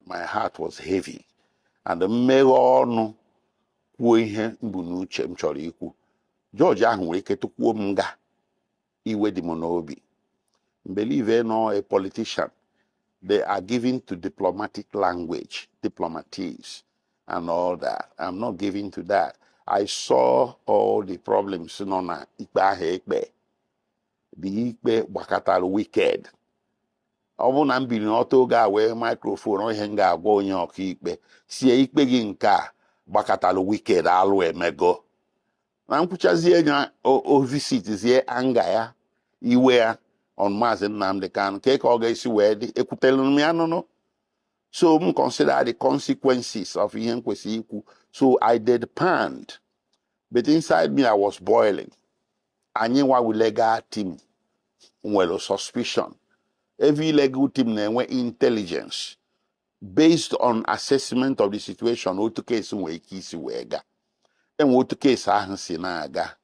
my heart was heavy. And the mmeghe kwuo ihe mbu n'uche m chọrọ ikwu. George ahụ nwere ike tukwuo m nga iwe dị m n'obi. Believe no a politician, they are given to diplomatic language, diplomatics, and all that. I'm not giving to that. I saw all the problems no na ikpe ahụ ekpe. The ikpe gbakọtara wicked. Ọ bụ na m biri n'ọtọ oge a wee microphone ihe m ga-agwa onye ọka ikpe sie ikpe gị nke a gbakọtara wicked alụ emego. Na nkwuchazie nya o visitzie anga ya iwe ya on Maazị Nnamdi Kanu ka ọ ga-esi wee dị ekwutere m ya nụnụ. So m consider the consequences of ihe m kwesịrị ikwu. So I deadpanned, but inside me I was boiling. Anyị nwa with legal team nwere suspicion. Every legal team na-enwe intelligence based on assessment of the situation. Otu case nwere ike isi wee ga. Enwe otu case ahụ si na-aga.